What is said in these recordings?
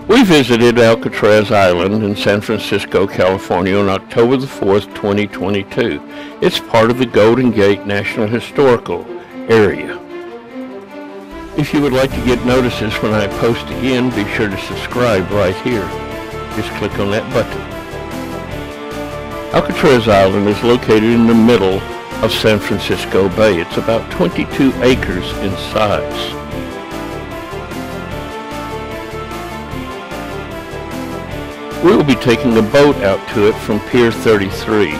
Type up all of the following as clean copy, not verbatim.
We visited Alcatraz Island in San Francisco, California on October the 4th, 2022. It's part of the Golden Gate National Historical Area. If you would like to get notices when I post again, be sure to subscribe right here. Just click on that button. Alcatraz Island is located in the middle of San Francisco Bay. It's about 22 acres in size. We will be taking a boat out to it from Pier 33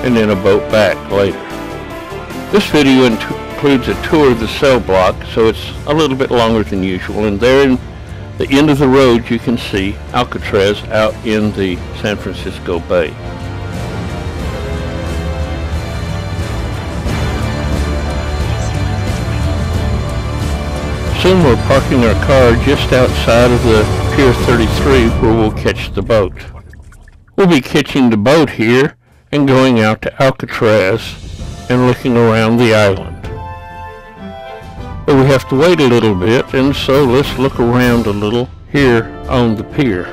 and then a boat back later. This video includes a tour of the cell block, so it's a little bit longer than usual, and there in the end of the road you can see Alcatraz out in the San Francisco Bay. Soon we're parking our car just outside of the Pier 33 where we'll catch the boat. We'll be catching the boat here and going out to Alcatraz and looking around the island. But we have to wait a little bit, and so let's look around a little here on the pier.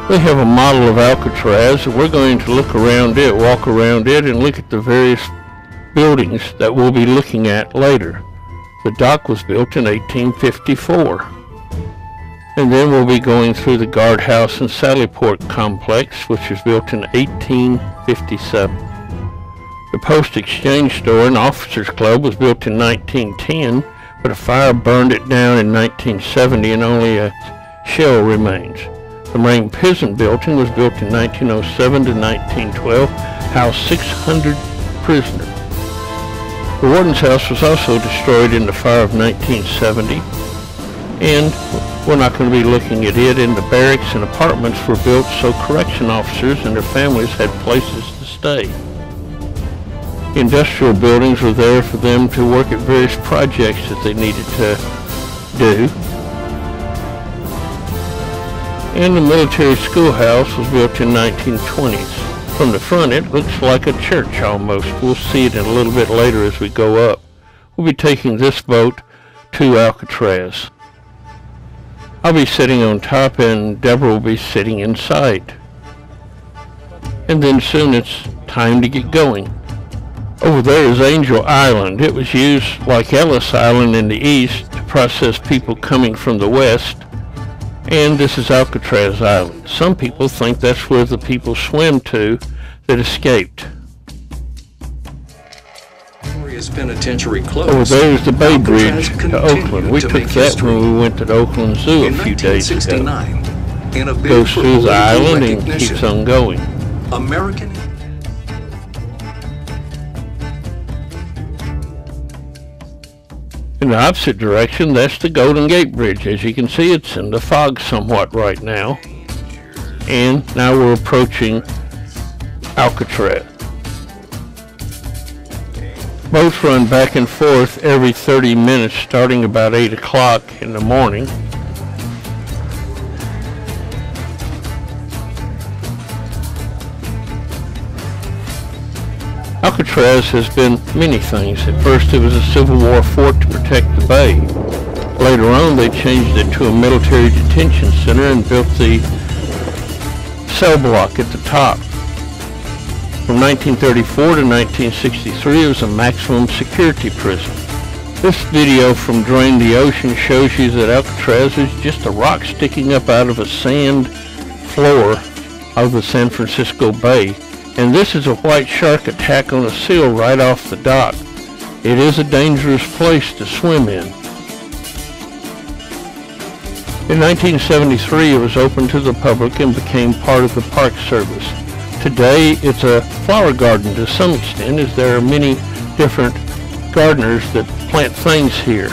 They have a model of Alcatraz, and we're going to look around it, walk around it, and look at the various buildings that we'll be looking at later. The dock was built in 1854. And then we'll be going through the guardhouse and Sallyport complex, which was built in 1857. The Post Exchange Store and Officers Club was built in 1910, but a fire burned it down in 1970 and only a shell remains. The Marine Prison Building was built in 1907 to 1912, housed 600 prisoners. The Warden's House was also destroyed in the fire of 1970, and we're not going to be looking at it. And the barracks and apartments were built so correction officers and their families had places to stay. Industrial buildings were there for them to work at various projects that they needed to do. And the military schoolhouse was built in 1920s. From the front it looks like a church almost. We'll see it a little bit later as we go up. We'll be taking this boat to Alcatraz. I'll be sitting on top and Deborah will be sitting inside. And then soon it's time to get going. Over there is Angel Island. It was used like Ellis Island in the east to process people coming from the west. And this is Alcatraz Island. Some people think that's where the people swim to that escaped. Penitentiary closed. Over there is the Bay Bridge to Oakland. We took that when we went to the Oakland Zoo a few days ago. Goes through the island and keeps on going. American. In the opposite direction, that's the Golden Gate Bridge. As you can see, it's in the fog somewhat right now. And now we're approaching Alcatraz. Boats run back and forth every 30 minutes starting about 8 o'clock in the morning. Alcatraz has been many things. At first it was a Civil War fort to protect the bay. Later on they changed it to a military detention center and built the cell block at the top. From 1934 to 1963 it was a maximum security prison. This video from Drain the Ocean shows you that Alcatraz is just a rock sticking up out of a sand floor of the San Francisco Bay. And this is a white shark attack on a seal right off the dock. It is a dangerous place to swim in. In 1973 it was opened to the public and became part of the Park Service. Today it's a flower garden to some extent, as there are many different gardeners that plant things here.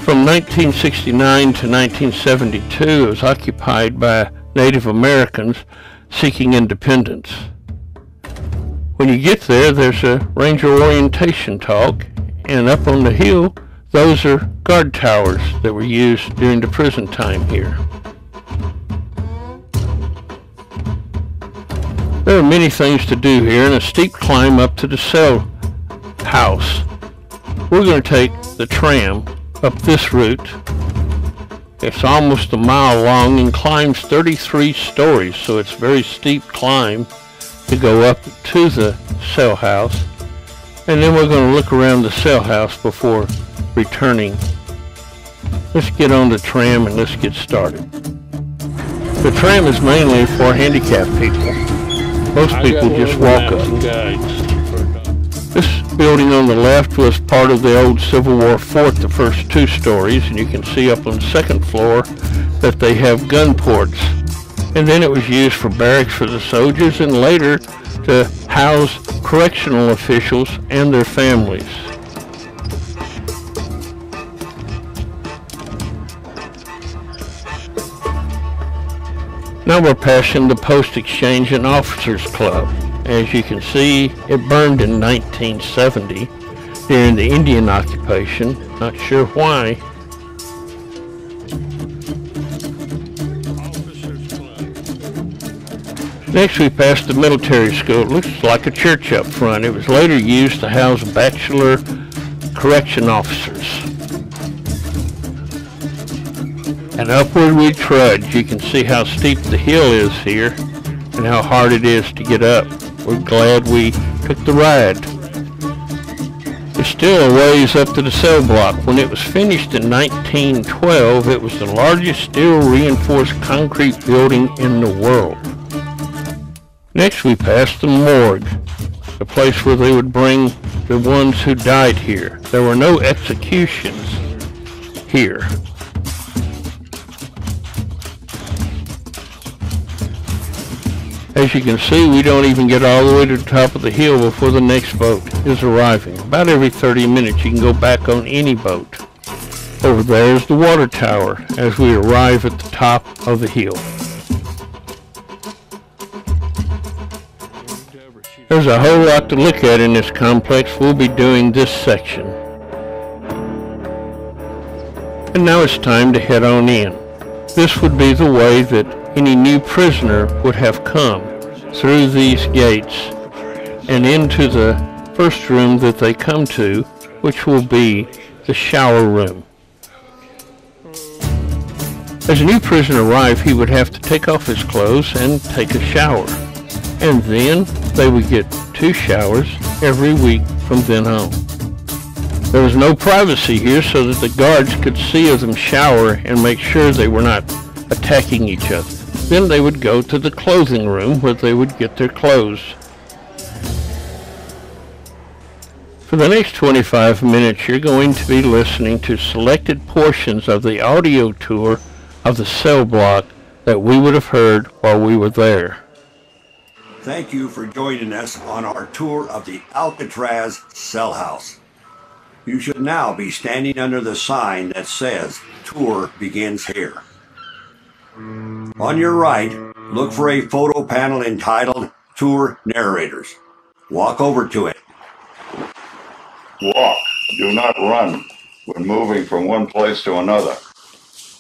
From 1969 to 1972 it was occupied by Native Americans seeking independence. When you get there, there's a ranger orientation talk, and up on the hill those are guard towers that were used during the prison time here. There are many things to do here and a steep climb up to the cell house. We're going to take the tram up this route. It's almost a mile long and climbs 33 stories, so it's a very steep climb to go up to the cell house. And then we're going to look around the cell house before returning. Let's get on the tram and let's get started. The tram is mainly for handicapped people. Most people just walk up. This building on the left was part of the old Civil War fort, the first 2 stories, and you can see up on the second floor that they have gun ports. And then it was used for barracks for the soldiers and later to house correctional officials and their families. Now we're passing the Post Exchange and Officers Club. As you can see, it burned in 1970 during the Indian occupation. Not sure why. Next we passed the military school. It looks like a church up front. It was later used to house bachelor correction officers. And upward we trudge. You can see how steep the hill is here and how hard it is to get up. We're glad we took the ride. It's still a ways up to the cell block. When it was finished in 1912, it was the largest steel reinforced concrete building in the world. Next we passed the morgue, the place where they would bring the ones who died here. There were no executions here. As you can see, we don't even get all the way to the top of the hill before the next boat is arriving. About every 30 minutes you can go back on any boat. Over there is the water tower as we arrive at the top of the hill. There's a whole lot to look at in this complex. We'll be doing this section. And now it's time to head on in. This would be the way that any new prisoner would have come through these gates and into the first room that they come to, which will be the shower room. As a new prisoner arrived, he would have to take off his clothes and take a shower. And then they would get 2 showers every week from then on. There was no privacy here so that the guards could see them shower and make sure they were not attacking each other. Then they would go to the clothing room where they would get their clothes. For the next 25 minutes, you're going to be listening to selected portions of the audio tour of the cell block that we would have heard while we were there. Thank you for joining us on our tour of the Alcatraz cell house. You should now be standing under the sign that says, "Tour begins here." On your right, look for a photo panel entitled Tour Narrators. Walk over to it. Walk, do not run when moving from one place to another.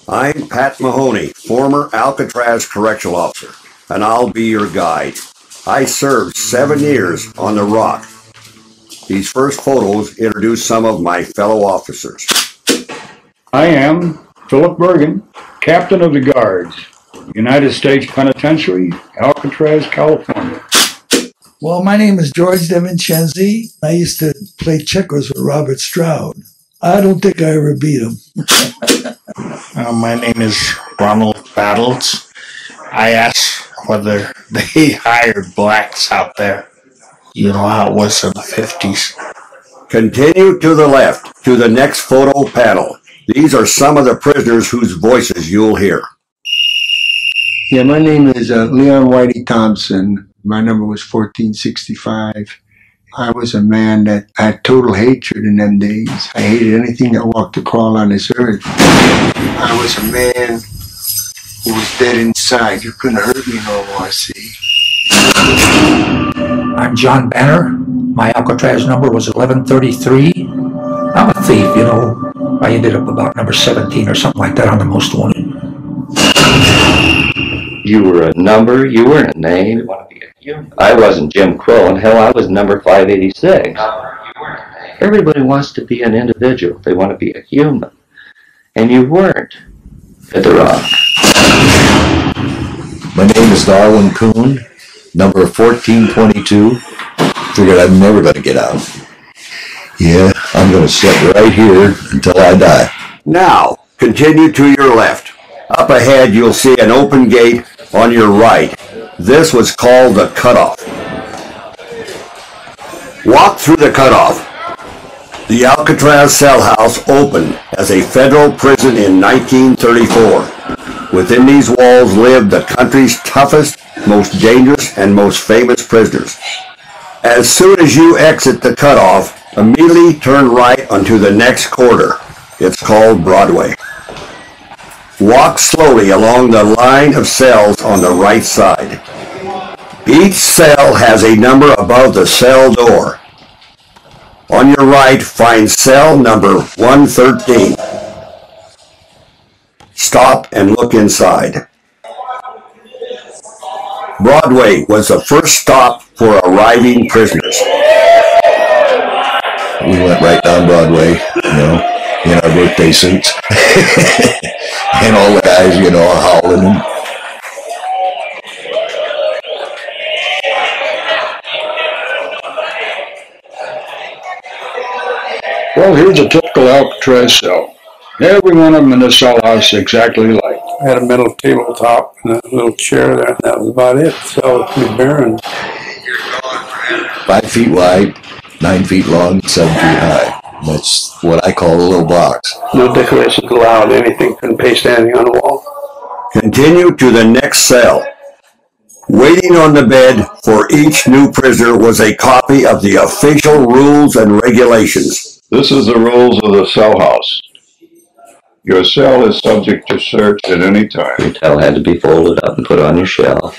I'm Pat Mahoney, former Alcatraz correctional officer, and I'll be your guide. I served 7 years on the Rock. These first photos introduce some of my fellow officers. I am Philip Bergen, Captain of the Guards, United States Penitentiary, Alcatraz, California. Well, my name is George DeVincenzi. I used to play checkers with Robert Stroud. I don't think I ever beat him. My name is Ronald Battles. I asked whether they hired blacks out there. You know how it was in the 50s. Continue to the left, to the next photo panel. These are some of the prisoners whose voices you'll hear. Yeah, my name is Leon Whitey Thompson. My number was 1465. I was a man that had total hatred in them days. I hated anything that walked or crawled on this earth. I was a man who was dead inside. You couldn't hurt me no more, see. I'm John Banner. My Alcatraz number was 1133. I'm a thief, you know. I ended up about number 17 or something like that on the most wanted. You were a number, you weren't a name. I wasn't Jim Crow, and hell, I was number 586. Everybody wants to be an individual. They want to be a human. And you weren't at the Rock. My name is Darwin Kuhn, number 1422. Figured I'm never going to get out. Yeah, I'm going to sit right here until I die. Now, continue to your left. Up ahead, you'll see an open gate on your right. This was called the cutoff. Walk through the cutoff. The Alcatraz cell house opened as a federal prison in 1934. Within these walls lived the country's toughest, most dangerous, and most famous prisoners. As soon as you exit the cutoff, immediately turn right onto the next corridor. It's called Broadway. Walk slowly along the line of cells on the right side. Each cell has a number above the cell door. On your right, find cell number 113. Stop and look inside. Broadway was the first stop for arriving prisoners. We went right down Broadway, in our birthday suits. And all the guys, are howling. Well, here's a typical Alcatraz cell. Every one of them in the cell house exactly like. I had a metal tabletop and a little chair there. That was about it. So it was barren. 5 feet wide, 9 feet long, 7 feet high. That's what I call a little box. No decorations allowed. Anything couldn't paste anything on the wall. Continue to the next cell. Waiting on the bed for each new prisoner was a copy of the official rules and regulations. This is the rules of the cell house. Your cell is subject to search at any time. Your towel had to be folded up and put on your shelf.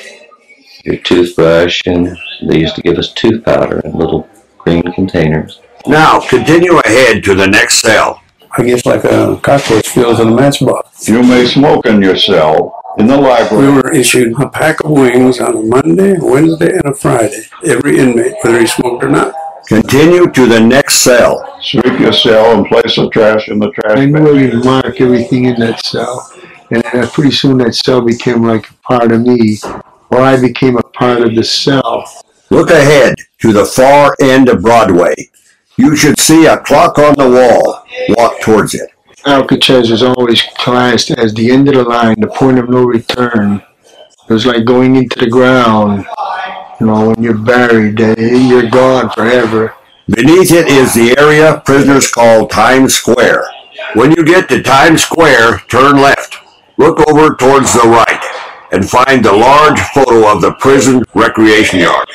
Your toothbrush, and they used to give us tooth powder in little green containers. Now, continue ahead to the next cell. I guess like a cockroach feels in a matchbox. You may smoke in your cell. In the library. We were issued a pack of wings on a Monday, Wednesday, and a Friday. Every inmate, whether he smoked or not. Continue to the next cell. Sweep your cell and place the trash in the trash bin. I knew I would mark everything in that cell. And pretty soon that cell became like a part of me, or I became a part of the cell. Look ahead to the far end of Broadway. You should see a clock on the wall. Walk towards it. Alcatraz was always classed as the end of the line, the point of no return. It was like going into the ground. When you're buried, you're gone forever. Beneath it is the area prisoners call Times Square. When you get to Times Square, turn left. Look over towards the right and find the large photo of the prison recreation yard.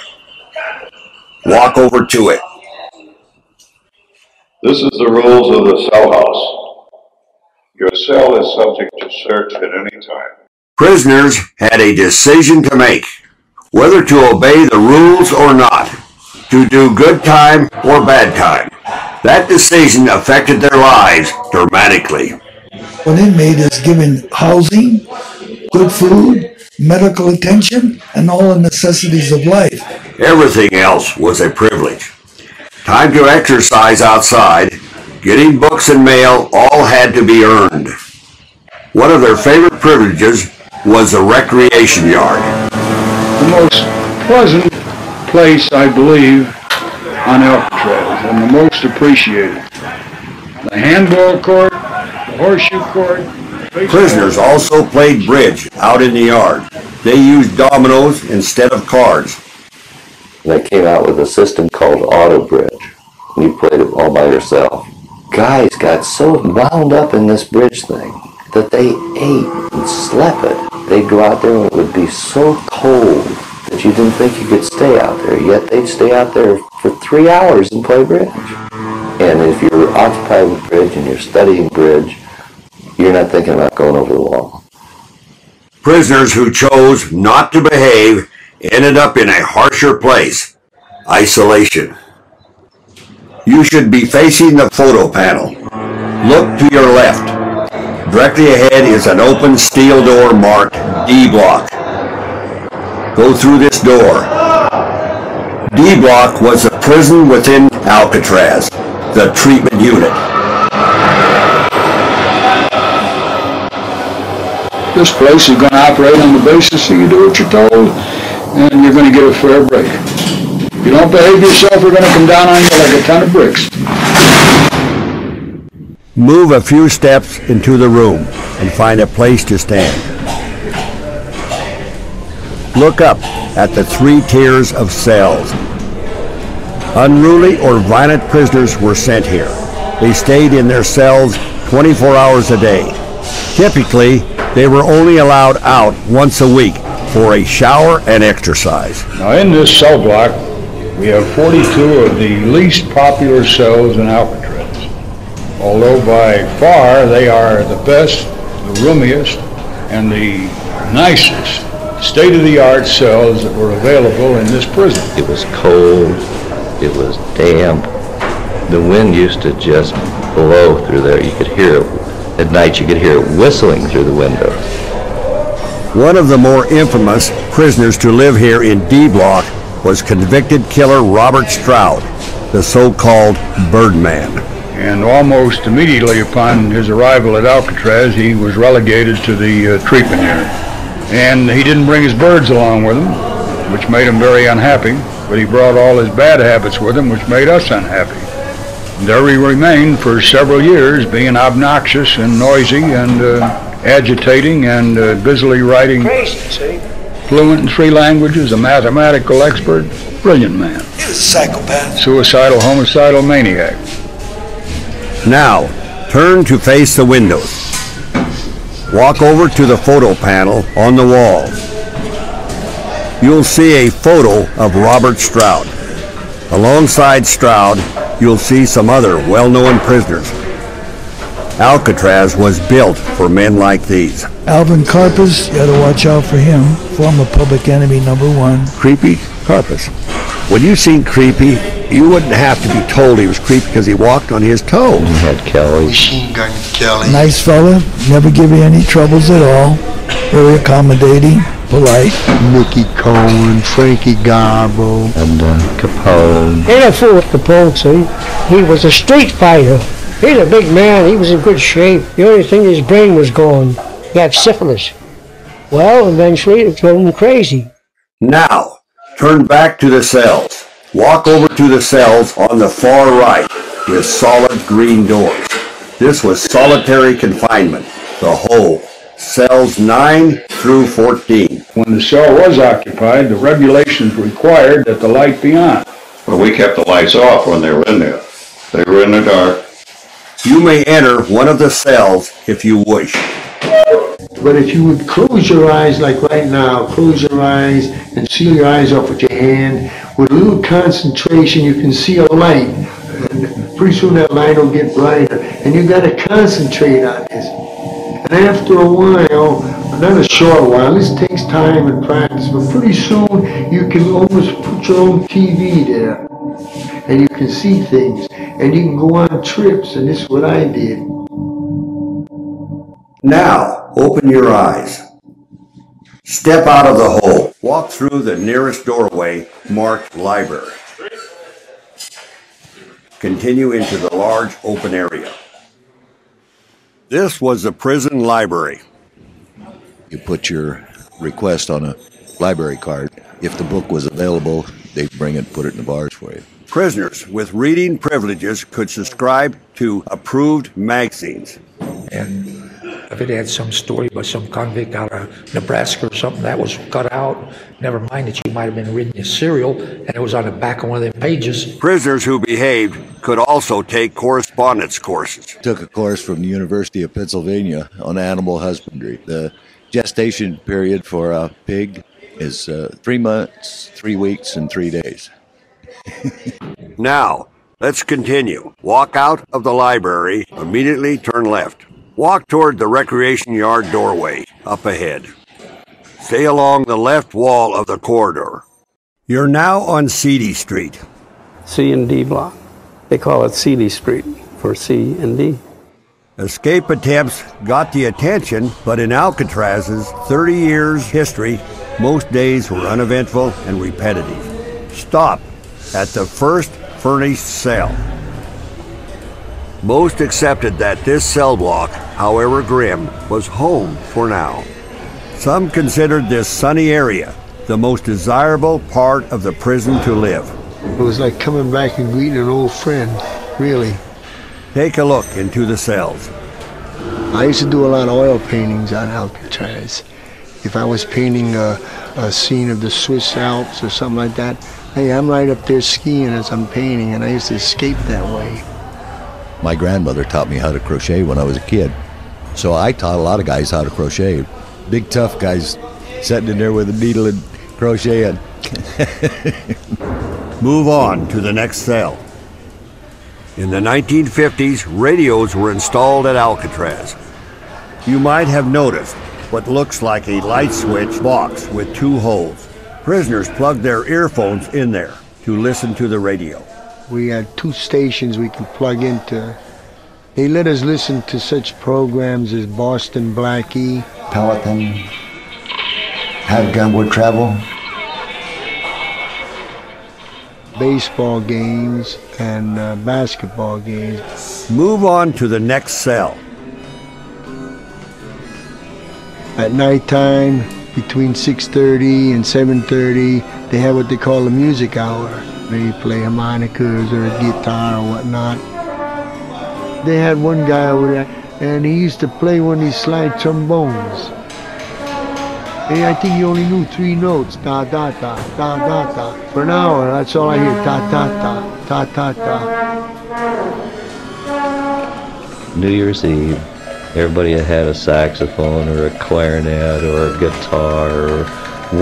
Walk over to it. This is the rules of the cell house. Your cell is subject to search at any time. Prisoners had a decision to make, whether to obey the rules or not, to do good time or bad time. That decision affected their lives dramatically. An inmate is given housing, good food, medical attention, and all the necessities of life. Everything else was a privilege. Time to exercise outside, getting books and mail, all had to be earned. One of their favorite privileges was the recreation yard. The most pleasant place, I believe, on Alcatraz, and the most appreciated. The handball court, the horseshoe court. Prisoners also played bridge out in the yard. They used dominoes instead of cards. They came out with a system called Auto Bridge. You played it all by yourself. Guys got so wound up in this bridge thing that they ate and slept it. They'd go out there and it would be so cold that you didn't think you could stay out there, yet they'd stay out there for 3 hours and play bridge. And if you're occupied with bridge and you're studying bridge, you're not thinking about going over the wall. Prisoners who chose not to behave ended up in a harsher place, isolation. You should be facing the photo panel. Look to your left. Directly ahead is an open steel door marked D block. Go through this door. D Block was a prison within Alcatraz, the treatment unit. This place is going to operate on the basis that you do what you're told, and you're going to get a fair break. If you don't behave yourself, we're going to come down on you like a ton of bricks. Move a few steps into the room and find a place to stand. Look up at the 3 tiers of cells. Unruly or violent prisoners were sent here. They stayed in their cells 24 hours a day. Typically, they were only allowed out once a week for a shower and exercise. Now in this cell block, we have 42 of the least popular cells in Alcatraz. Although by far they are the best, the roomiest, and the nicest state-of-the-art cells that were available in this prison. It was cold, it was damp. The wind used to just blow through there. You could hear it. At night you could hear it whistling through the windows. One of the more infamous prisoners to live here in D Block was convicted killer Robert Stroud, the so-called Birdman. And almost immediately upon his arrival at Alcatraz, he was relegated to the treatment unit. And he didn't bring his birds along with him, which made him very unhappy, but he brought all his bad habits with him, which made us unhappy. And there he remained for several years, being obnoxious and noisy and agitating and busily writing. Fluent in 3 languages, a mathematical expert, brilliant man. He was a psychopath. Suicidal, homicidal maniac. Now, turn to face the windows. Walk over to the photo panel on the wall. You'll see a photo of Robert Stroud. Alongside Stroud, you'll see some other well-known prisoners. Alcatraz was built for men like these. Alvin Karpus, you gotta watch out for him. Former public enemy #1. Creepy Karpus. When you seen Creepy, you wouldn't have to be told he was creepy because he walked on his toes. He had Kelly. Machine Gun Kelly. Nice fella, never give you any troubles at all. Very accommodating, polite. Mickey Cohen, Frankie Garbo. And Capone. Ain't a fool with Capone, see? He was a street fighter. He's a big man. He was in good shape. The only thing, his brain was gone. He had syphilis. Well, eventually it drove him crazy. Now, turn back to the cells. Walk over to the cells on the far right with solid green doors. This was solitary confinement, the whole, cells 9 through 14. When the cell was occupied, the regulations required that the light be on. Well, we kept the lights off when they were in there. They were in the dark. You may enter one of the cells if you wish. But if you would close your eyes like right now, close your eyes and seal your eyes up with your hand, with a little concentration you can see a light. And pretty soon that light will get brighter. And you got to concentrate on this. And after a while, not a short while, this takes time and practice, but pretty soon you can almost put your own TV there. And you can see things. And you can go on trips, and this is what I did. Now, open your eyes. Step out of the hole. Walk through the nearest doorway marked library. Continue into the large open area. This was the prison library. You put your request on a library card. If the book was available, they'd bring it and put it in the bars for you. Prisoners with reading privileges could subscribe to approved magazines. And if it had some story about some convict out of Nebraska or something, that was cut out. Never mind that you might have been reading a serial and it was on the back of one of them pages. Prisoners who behaved could also take correspondence courses. Took a course from the University of Pennsylvania on animal husbandry. The gestation period for a pig is 3 months, 3 weeks, and 3 days. Now, let's continue. Walk out of the library, immediately turn left. Walk toward the recreation yard doorway, up ahead. Stay along the left wall of the corridor. You're now on C.D. Street. C and D block. They call it C.D. Street for C and D. Escape attempts got the attention, but in Alcatraz's 30 years history, most days were uneventful and repetitive. Stop at the first furnished cell. Most accepted that this cell block, however grim, was home for now. Some considered this sunny area the most desirable part of the prison to live. It was like coming back and greeting an old friend, really. Take a look into the cells. I used to do a lot of oil paintings on Alcatraz. If I was painting a scene of the Swiss Alps or something like that, hey, I'm right up there skiing as I'm painting, and I used to escape that way. My grandmother taught me how to crochet when I was a kid. So I taught a lot of guys how to crochet. Big tough guys sitting in there with a needle and crocheting. Move on to the next cell. In the 1950s, radios were installed at Alcatraz. You might have noticed what looks like a light switch box with two holes. Prisoners plugged their earphones in there to listen to the radio. We had 2 stations we could plug into. They let us listen to such programs as Boston Blackie, Peloton, How the Gun Would Travel, baseball games, and basketball games. Move on to the next cell. At nighttime, between 6:30 and 7:30, they have what they call a music hour. They play harmonicas or a guitar or whatnot. They had one guy over there, and he used to play one of these slide trombones. And I think he only knew 3 notes, da da da, da da da. For an hour, that's all I hear, ta ta ta, ta ta ta. New Year's Eve, everybody had a saxophone or a clarinet or a guitar or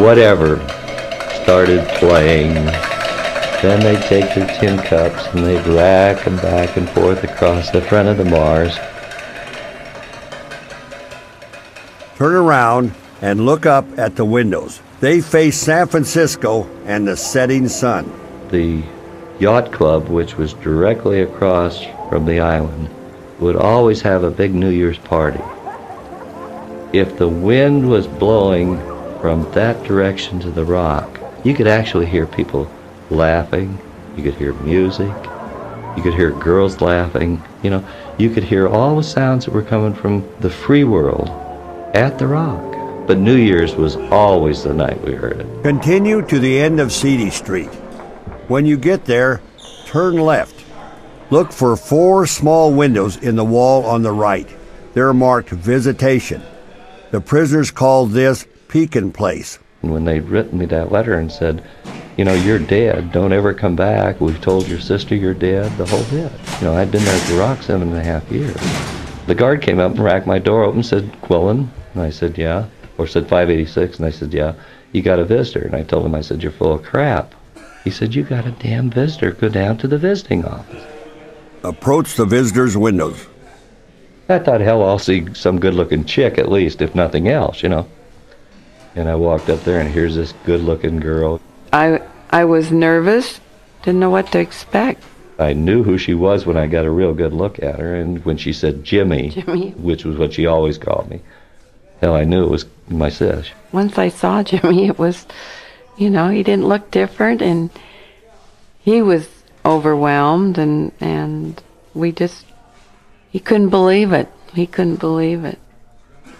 whatever started playing. Then they'd take their tin cups and they'd rack them back and forth across the front of the Mars. Turn around and look up at the windows. They face San Francisco and the setting sun. The yacht club, which was directly across from the island, would always have a big New Year's party. If the wind was blowing from that direction to the rock, you could actually hear people laughing, you could hear music, you could hear girls laughing, you could hear all the sounds that were coming from the free world at the rock. But New Year's was always the night we heard it. Continue to the end of Seedy Street. When you get there, turn left. Look for 4 small windows in the wall on the right. They're marked Visitation. The prisoners called this Pekin Place. When they'd written me that letter and said, you're dead, don't ever come back, we've told your sister you're dead, the whole bit. I'd been there at the Rock 7.5 years. The guard came up and racked my door open and said, Quillen? And I said, yeah. Or said 586, and I said, yeah. You got a visitor? And I told him, I said, you're full of crap. He said, you got a damn visitor, go down to the visiting office. Approach the visitor's windows. I thought, hell, I'll see some good-looking chick at least, if nothing else, And I walked up there, and here's this good-looking girl. I was nervous, didn't know what to expect. I knew who she was when I got a real good look at her, and when she said Jimmy, which was what she always called me, hell, I knew it was my sis. Once I saw Jimmy, it was, he didn't look different, and he was overwhelmed, and he couldn't believe it. He couldn't believe it,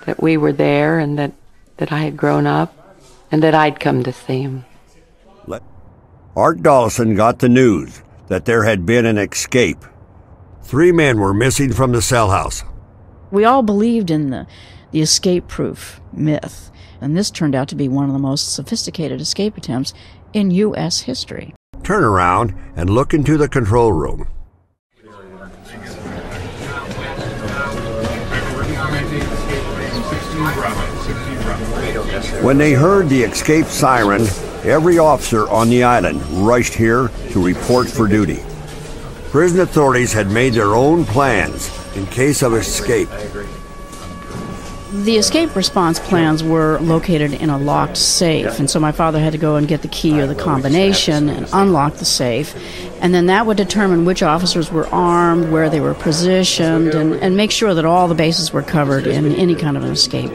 that we were there and that I had grown up and that I'd come to see him. Art Dollison got the news that there had been an escape. 3 men were missing from the cell house. We all believed in the escape-proof myth, and this turned out to be one of the most sophisticated escape attempts in U.S. history. Turn around and look into the control room. When they heard the escape siren, every officer on the island rushed here to report for duty. Prison authorities had made their own plans in case of escape. The escape response plans were located in a locked safe, and so my father had to go and get the key or the combination and unlock the safe, and then that would determine which officers were armed, where they were positioned, and make sure that all the bases were covered in any kind of an escape.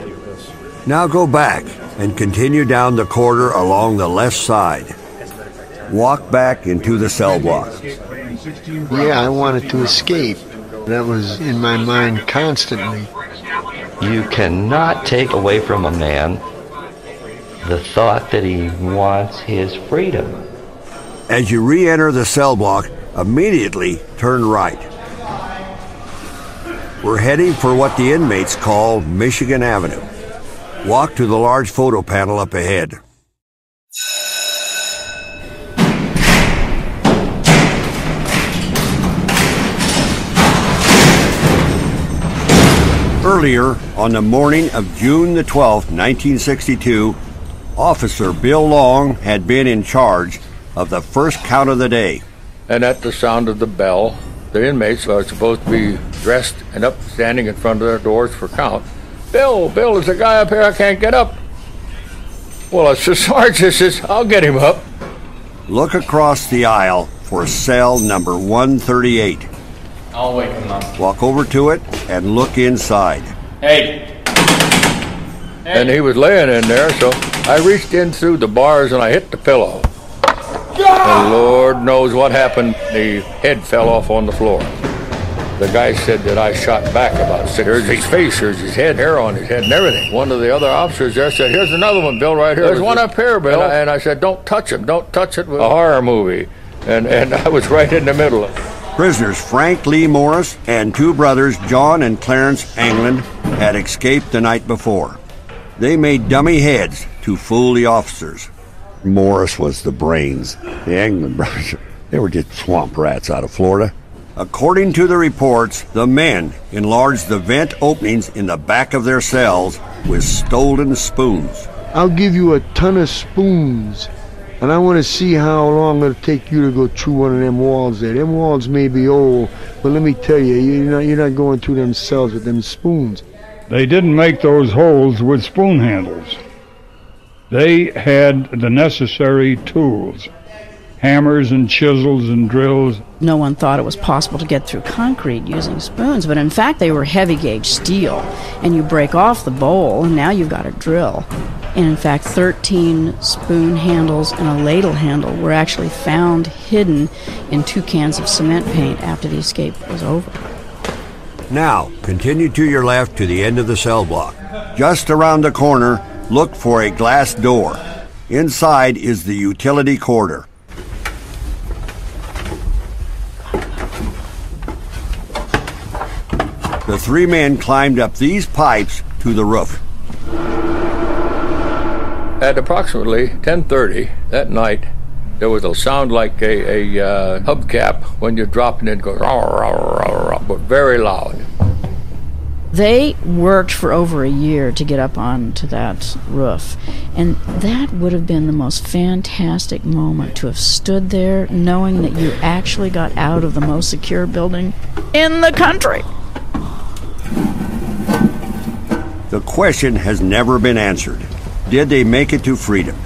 Now go back and continue down the corridor along the left side. walked back into the cell block. Yeah, I wanted to escape. That was in my mind constantly. You cannot take away from a man the thought that he wants his freedom. As you re-enter the cell block, immediately turn right. We're heading for what the inmates call Michigan Avenue. Walk to the large photo panel up ahead. Earlier, on the morning of June the 12th, 1962, Officer Bill Long had been in charge of the first count of the day. And at the sound of the bell, the inmates are supposed to be dressed and up, standing in front of their doors for count. Bill, there's a guy up here, I can't get up. Well, it's the sergeant says, I'll get him up. Look across the aisle for cell number 138. I'll wake him up. Walk over to it and look inside. Hey! And he was laying in there, so I reached in through the bars and I hit the pillow. And Lord knows what happened. The head fell off on the floor. The guy said that I shot back about 6. There's his face, there's his head, hair on his head and everything. One of the other officers there said, here's another one, Bill, right here. There's one up here, Bill. And I said, don't touch him, don't touch it with a horror movie. And I was right in the middle of it. Prisoners Frank Lee Morris and two brothers, John and Clarence Anglin, had escaped the night before. They made dummy heads to fool the officers. Morris was the brains. The Anglin brothers, they were just swamp rats out of Florida. According to the reports, the men enlarged the vent openings in the back of their cells with stolen spoons. I'll give you a ton of spoons, and I want to see how long it'll take you to go through one of them walls there. Them walls may be old, but let me tell you, you're not going through them cells with them spoons. They didn't make those holes with spoon handles. They had the necessary tools, hammers and chisels and drills. No one thought it was possible to get through concrete using spoons, but in fact they were heavy gauge steel, and you break off the bowl and now you've got a drill. And in fact 13 spoon handles and a ladle handle were actually found hidden in 2 cans of cement paint after the escape was over. Now, continue to your left to the end of the cell block. Just around the corner, look for a glass door. Inside is the utility corridor. The 3 men climbed up these pipes to the roof. At approximately 10:30 that night, there was a sound like a hubcap when you're dropping it, goes, but very loud. They worked for over a year to get up onto that roof, and that would have been the most fantastic moment, to have stood there knowing that you actually got out of the most secure building in the country. The question has never been answered. Did they make it to freedom?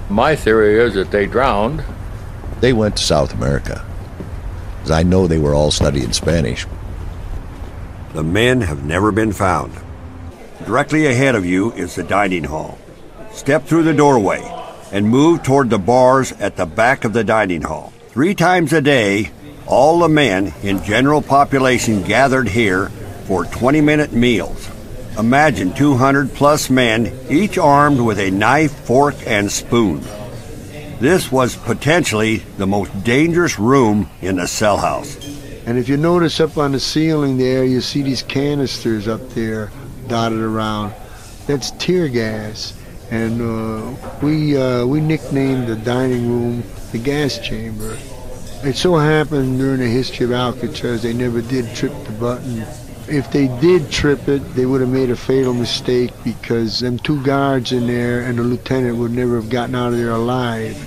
My theory is that they drowned. They went to South America, because I know they were all studying Spanish. The men have never been found. Directly ahead of you is the dining hall. Step through the doorway and move toward the bars at the back of the dining hall. 3 times a day, all the men in general population gathered here for 20-minute meals. Imagine 200 plus men, each armed with a knife, fork, and spoon. This was potentially the most dangerous room in the cell house. And if you notice up on the ceiling there, you see these canisters up there dotted around. That's tear gas. And we nicknamed the dining room the gas chamber. It so happened during the history of Alcatraz, they never did trip the button. If they did trip it, they would have made a fatal mistake, because them 2 guards in there and the lieutenant would never have gotten out of there alive.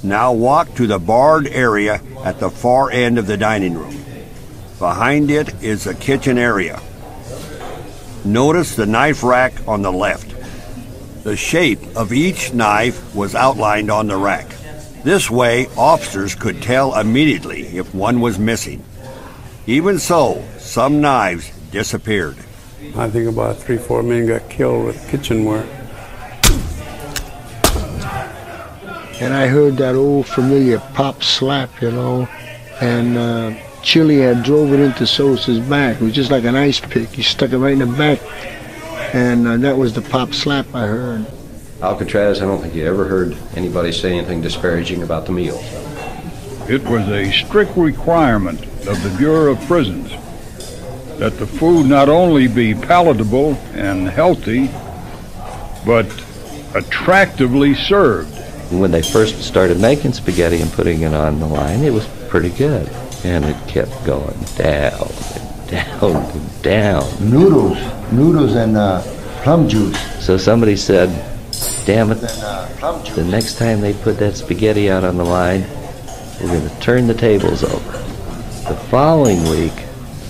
Now walk to the barred area at the far end of the dining room. Behind it is the kitchen area. Notice the knife rack on the left. The shape of each knife was outlined on the rack. This way, officers could tell immediately if one was missing. Even so, some knives disappeared. I think about 3-4 men got killed with kitchenware. and I heard that old familiar pop slap, you know, and Chili had drove it into Sosa's back. It was just like an ice pick. He stuck it right in the back, and that was the pop slap I heard. Alcatraz, I don't think you ever heard anybody say anything disparaging about the meals. It was a strict requirement of the Bureau of Prisons that the food not only be palatable and healthy, but attractively served. When they first started making spaghetti and putting it on the line, it was pretty good. And it kept going down and down and down. Noodles and plum juice. So somebody said, damn it, the next time they put that spaghetti out on the line, we're going to turn the tables over. The following week,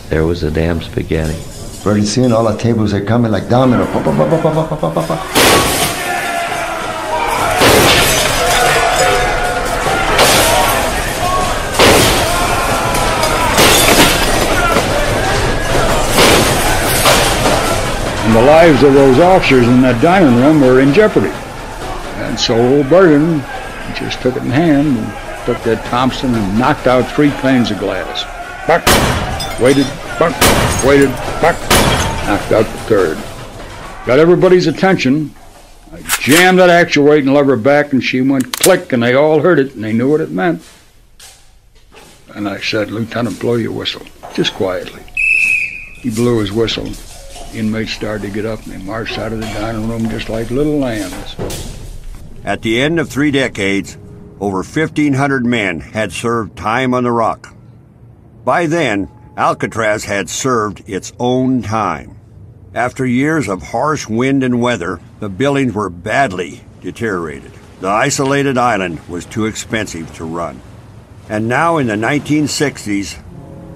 there was a damn spaghetti. Pretty soon all the tables are coming like domino. Pa, pa, pa, pa, pa, pa, pa, pa, pa. And the lives of those officers in that dining room were in jeopardy. And so old Bergen just took it in hand and took that Thompson and knocked out 3 panes of glass. Buck, waited, buck, waited, buck, knocked out the 3rd. Got everybody's attention. I jammed that actuating lever back and she went click and they all heard it and they knew what it meant. And I said, Lieutenant, blow your whistle, just quietly. He blew his whistle. Inmates started to get up and they marched out of the dining room just like little lambs. At the end of 3 decades, over 1,500 men had served time on the Rock. By then, Alcatraz had served its own time. After years of harsh wind and weather, the buildings were badly deteriorated. The isolated island was too expensive to run. And now in the 1960s,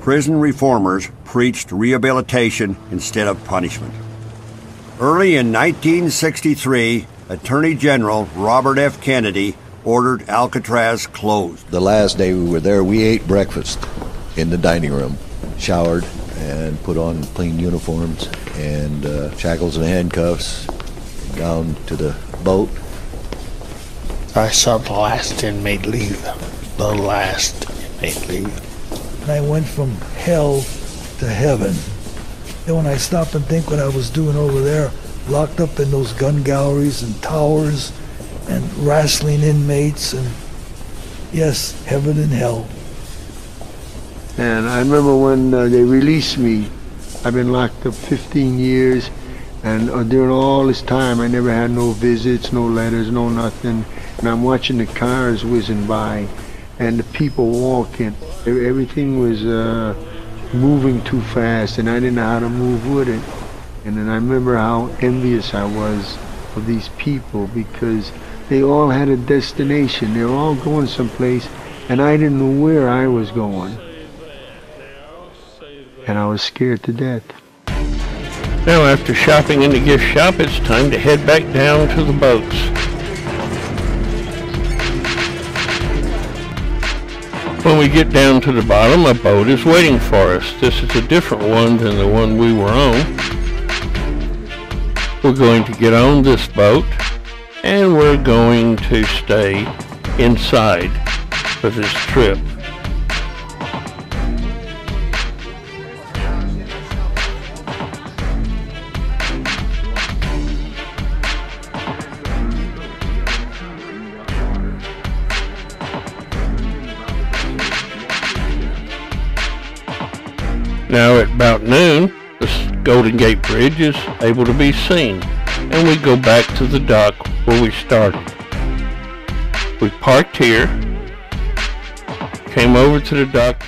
prison reformers preached rehabilitation instead of punishment. Early in 1963, Attorney General Robert F. Kennedy ordered Alcatraz closed. The last day we were there, we ate breakfast in the dining room, showered, and put on clean uniforms and shackles and handcuffs down to the boat. I saw the last inmate leave. The last inmate leave. And I went from hell to heaven. And when I stopped and think what I was doing over there, locked up in those gun galleries and towers and wrestling inmates, and yes, heaven and hell. And I remember when they released me. I've been locked up 15 years, and during all this time I never had no visits, no letters, no nothing. And I'm watching the cars whizzing by and the people walking. Everything was moving too fast, and I didn't know how to move with it. And then I remember how envious I was of these people, because they all had a destination. They were all going someplace, and I didn't know where I was going. And I was scared to death. Now, after shopping in the gift shop, it's time to head back down to the boats. When we get down to the bottom, a boat is waiting for us. This is a different one than the one we were on. We're going to get on this boat, and we're going to stay inside for this trip. Now at about noon, the Golden Gate Bridge is able to be seen, and we go back to the dock where we started. We parked here, came over to the dock,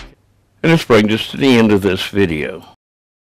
and this brings us to the end of this video.